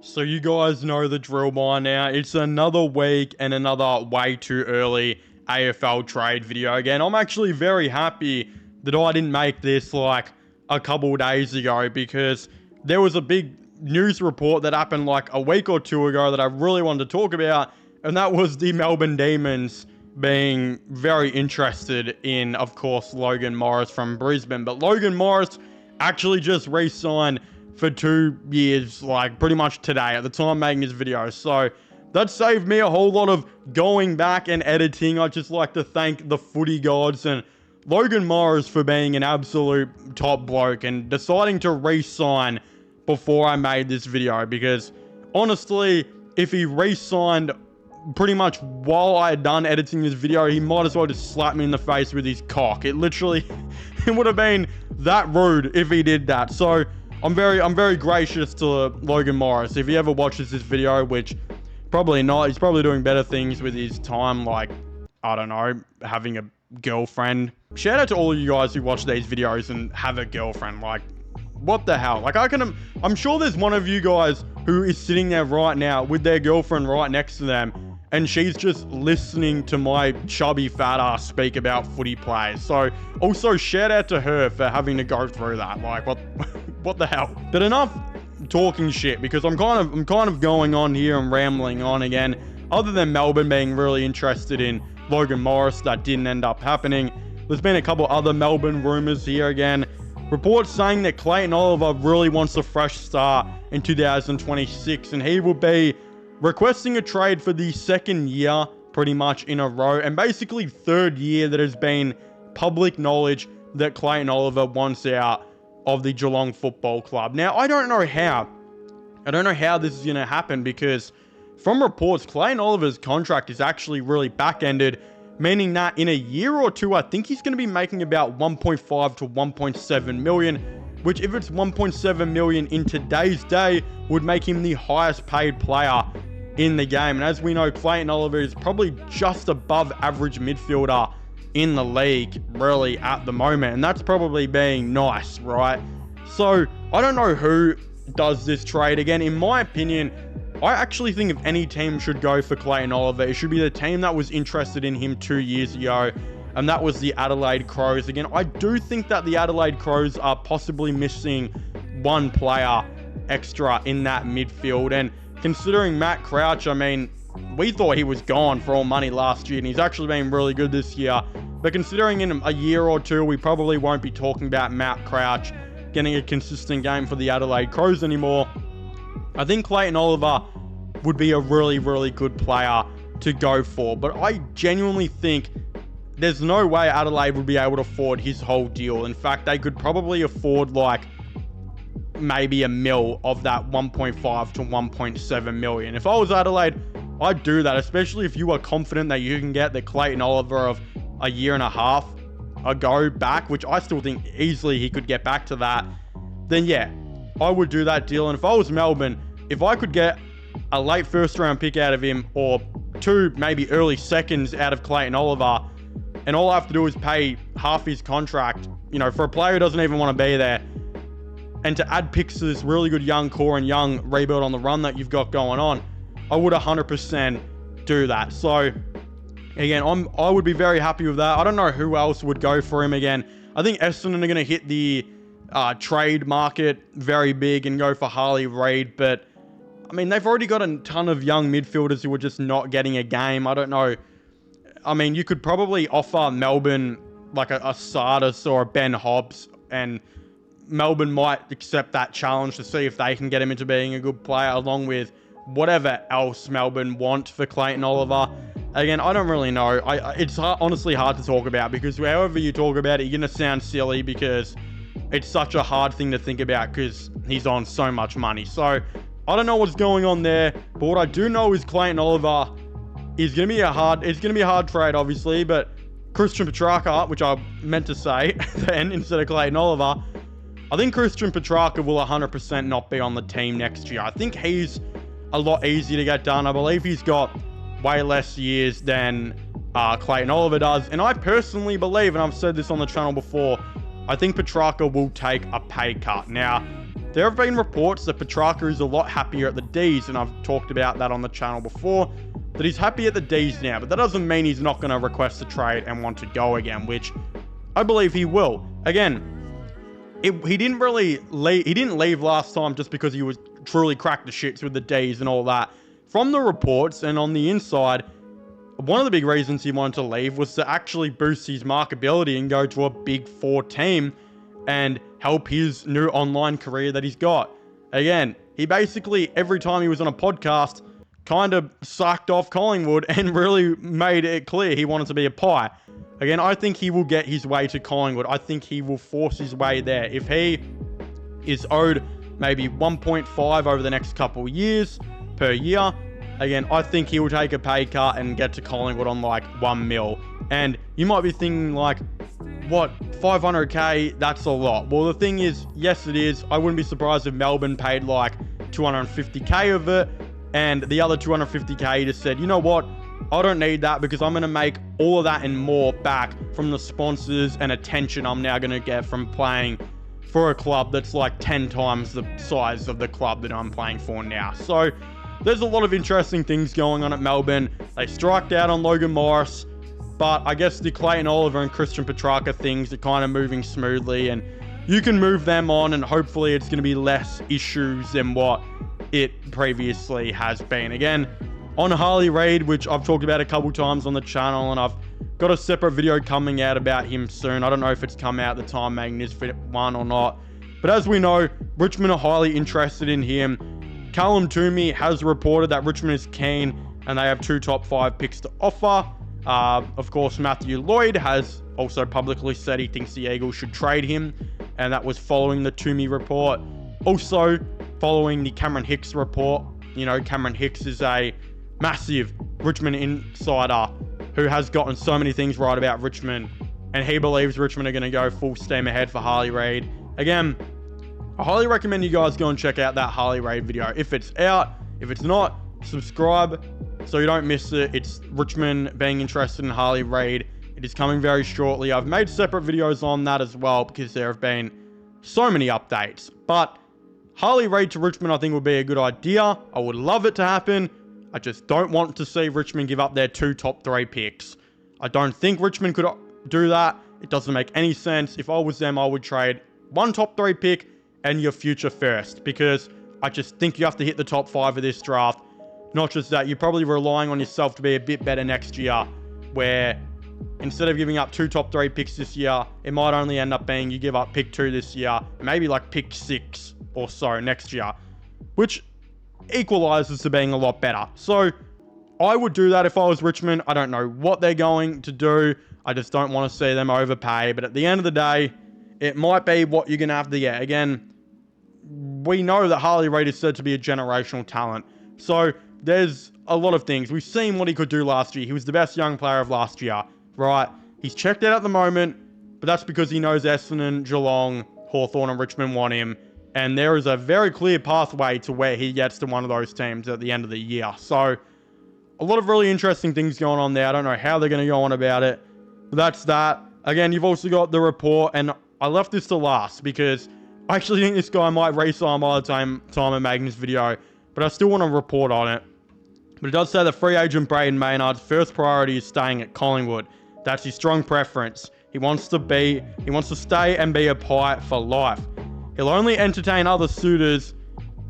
So you guys know the drill by now. It's another week and another way too early AFL trade video again. I'm actually very happy that I didn't make this like a couple days ago, because there was a big news report that happened like a week or two ago that I really wanted to talk about, and that was the Melbourne Demons being very interested in, of course, Logan Morris from Brisbane. But Logan Morris actually just re-signed for 2 years, like pretty much today at the time making this video. So that saved me a whole lot of going back and editing. I'd just like to thank the footy gods and Logan Morris for being an absolute top bloke and deciding to re-sign before I made this video, because honestly, if he re-signed pretty much while I had done editing this video, he might as well just slap me in the face with his cock. It literally, it would have been that rude if he did that. So I'm very gracious to Logan Morris. If he ever watches this video, which probably not, he's probably doing better things with his time, like, I don't know, having a girlfriend. Shout out to all of you guys who watch these videos and have a girlfriend. Like, what the hell? Like, I'm sure there's one of you guys who is sitting there right now with their girlfriend right next to them, and she's just listening to my chubby fat ass speak about footy players. So also shout out to her for having to go through that. Like, what the hell? But enough talking shit, because I'm kind of going on here and rambling on again. Other than Melbourne being really interested in Logan Morris, that didn't end up happening. There's been a couple other Melbourne rumours here again. Reports saying that Clayton Oliver really wants a fresh start in 2026, and he will be requesting a trade for the second year pretty much in a row, and basically third year that has been public knowledge that Clayton Oliver wants out of the Geelong Football Club. Now, I don't know how this is going to happen, because from reports, Clayton Oliver's contract is actually really back-ended, meaning that in a year or two, I think he's going to be making about 1.5 to 1.7 million, which, if it's 1.7 million in today's day, would make him the highest paid player in the game. And as we know, Clayton Oliver is probably just above average midfielder in the league, really, at the moment. And that's probably being nice, right? So I don't know who does this trade. Again, in my opinion, I actually think if any team should go for Clayton Oliver, it should be the team that was interested in him 2 years ago, and that was the Adelaide Crows. Again, I do think that the Adelaide Crows are possibly missing one player extra in that midfield. And considering Matt Crouch, I mean, we thought he was gone for all money last year, and he's actually been really good this year. But considering in a year or two, we probably won't be talking about Matt Crouch getting a consistent game for the Adelaide Crows anymore, I think Clayton Oliver would be a really, really good player to go for. But I genuinely think there's no way Adelaide would be able to afford his whole deal. In fact, they could probably afford like maybe $1 million of that 1.5 to 1.7 million. If I was Adelaide, I'd do that, especially if you are confident that you can get the Clayton Oliver of a year and a half ago back, which I still think easily he could get back to that. Then yeah, I would do that deal. And if I was Melbourne, if I could get a late first round pick out of him, or 2 maybe early seconds out of Clayton Oliver, and all I have to do is pay half his contract, you know, for a player who doesn't even want to be there, and to add picks to this really good young core and young rebuild on the run that you've got going on, I would 100% do that. So again, I would be very happy with that. I don't know who else would go for him. Again, I think Essendon are going to hit the trade market very big and go for Harley Reid, but I mean, they've already got a ton of young midfielders who are just not getting a game. I don't know. I mean, you could probably offer Melbourne like a Sardis or a Ben Hobbs, and Melbourne might accept that challenge to see if they can get him into being a good player, along with whatever else Melbourne want for Clayton Oliver. Again, I don't really know. It's honestly hard to talk about, because however you talk about it, you're going to sound silly, because it's such a hard thing to think about because he's on so much money. So I don't know what's going on there, but what I do know is Clayton Oliver is going to be it's going to be a hard trade, obviously, but Christian Petracca, which I meant to say then instead of Clayton Oliver, I think Christian Petracca will 100% not be on the team next year. I think he's a lot easier to get done. I believe he's got way less years than Clayton Oliver does, and I personally believe, and I've said this on the channel before, I think Petracca will take a pay cut. Now, there have been reports that Petracca is a lot happier at the D's, and I've talked about that on the channel before, that he's happy at the D's now, but that doesn't mean he's not going to request a trade and want to go again, which I believe he will. Again, he didn't leave last time just because he was truly cracked the shits with the D's and all that. From the reports and on the inside, one of the big reasons he wanted to leave was to actually boost his markability and go to a Big Four team and help his new online career that he's got. Again, he basically, every time he was on a podcast, kind of sucked off Collingwood and really made it clear he wanted to be a Pie. Again, I think he will get his way to Collingwood. I think he will force his way there. If he is owed maybe 1.5 over the next couple of years per year, again, I think he will take a pay cut and get to Collingwood on like 1 mil. And you might be thinking like, what, 500k, that's a lot. Well, the thing is, yes, it is. I wouldn't be surprised if Melbourne paid like 250k of it, and the other 250k just said, you know what, I don't need that because I'm going to make all of that and more back from the sponsors and attention I'm now going to get from playing for a club that's like 10 times the size of the club that I'm playing for now. So there's a lot of interesting things going on at Melbourne. They striked out on Logan Morris, but I guess the Clayton Oliver and Christian Petracca things are kind of moving smoothly, and you can move them on, and hopefully it's going to be less issues than what it previously has been. Again, on Harley Reid, which I've talked about a couple times on the channel, and I've got a separate video coming out about him soon. I don't know if it's come out at the time making this one or not, but as we know, Richmond are highly interested in him. Callum Toomey has reported that Richmond is keen and they have 2 top 5 picks to offer. Of course, Matthew Lloyd has also publicly said he thinks the Eagles should trade him, and that was following the Toomey report. Also, following the Cameron Hicks report. You know, Cameron Hicks is a massive Richmond insider who has gotten so many things right about Richmond, and he believes Richmond are going to go full steam ahead for Harley Reid. Again, I highly recommend you guys go and check out that Harley Reid video. If it's out, if it's not, subscribe so you don't miss it. It's Richmond being interested in Harley Reid. It is coming very shortly. I've made separate videos on that as well because there have been so many updates. But Harley Reid to Richmond I think would be a good idea. I would love it to happen. I just don't want to see Richmond give up their 2 top 3 picks. I don't think Richmond could do that. It doesn't make any sense. If I was them, I would trade 1 top 3 pick and your future first, because I just think you have to hit the top 5 of this draft. Not just that, you're probably relying on yourself to be a bit better next year, where instead of giving up 2 top 3 picks this year, it might only end up being you give up pick 2 this year, maybe like pick 6 or so next year, which equalizes to being a lot better. So I would do that if I was Richmond. I don't know what they're going to do. I just don't want to see them overpay. But at the end of the day, it might be what you're going to have to get. Again, we know that Harley Reid is said to be a generational talent. So there's a lot of things. We've seen what he could do last year. He was the best young player of last year, right? He's checked out at the moment, but that's because he knows Essendon, Geelong, Hawthorn and Richmond want him. And there is a very clear pathway to where he gets to one of those teams at the end of the year. So a lot of really interesting things going on there. I don't know how they're going to go on about it, but that's that. Again, you've also got the report, and I left this to last because I actually think this guy might re-sign by the time I'm making this video, but I still want to report on it. But it does say the free agent Brayden Maynard's first priority is staying at Collingwood. That's his strong preference. He wants to stay and be a Pie for life. He'll only entertain other suitors,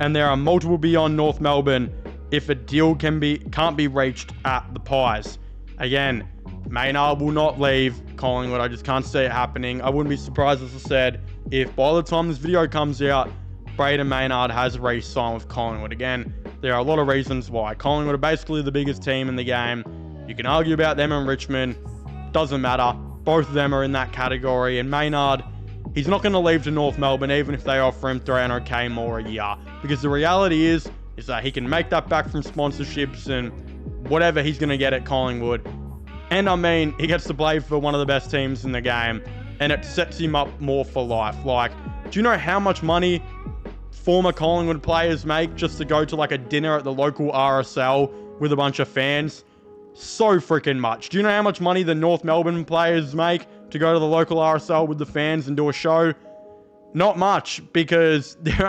and there are multiple beyond North Melbourne if a deal can't be reached at the Pies. Again, Maynard will not leave Collingwood. I just can't see it happening. I wouldn't be surprised, as I said, if by the time this video comes out, Brayden Maynard has re-signed with Collingwood. Again, there are a lot of reasons why. Collingwood are basically the biggest team in the game. You can argue about them and Richmond. Doesn't matter. Both of them are in that category. And Maynard, he's not going to leave to North Melbourne even if they offer him 300k more a year. Because the reality is that he can make that back from sponsorships and whatever he's going to get at Collingwood. And I mean, he gets to play for one of the best teams in the game. And it sets him up more for life. Like, do you know how much money former Collingwood players make just to go to like a dinner at the local RSL with a bunch of fans? So freaking much. Do you know how much money the North Melbourne players make to go to the local RSL with the fans and do a show? Not much, because there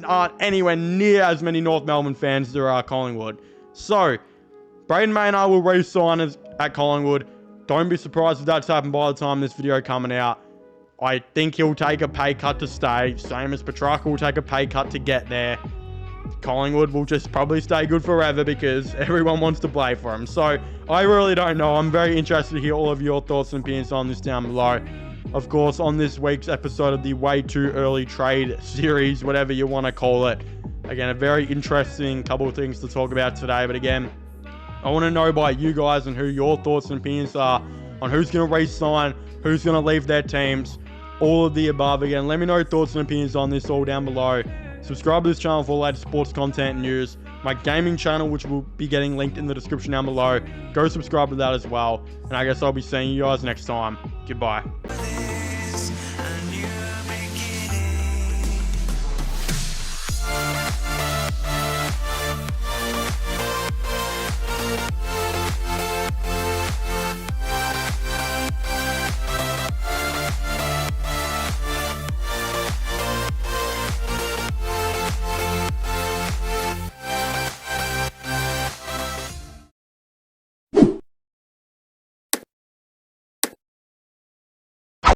aren't anywhere near as many North Melbourne fans as there are Collingwood. So, Brayden Maynard will re-sign at Collingwood. Don't be surprised if that's happened by the time this video coming out. I think he'll take a pay cut to stay, same as Petracca will take a pay cut to get there. Collingwood will just probably stay good forever because everyone wants to play for him. So, I really don't know. I'm very interested to hear all of your thoughts and opinions on this down below. Of course, on this week's episode of the Way Too Early Trade series, whatever you want to call it. Again, a very interesting couple of things to talk about today. But again, I want to know by you guys and who your thoughts and opinions are on who's going to re-sign, who's going to leave their teams, all of the above. Again, let me know your thoughts and opinions on this all down below. Subscribe to this channel for latest sports content and news. My gaming channel, which will be getting linked in the description down below. Go subscribe to that as well. And I guess I'll be seeing you guys next time. Goodbye.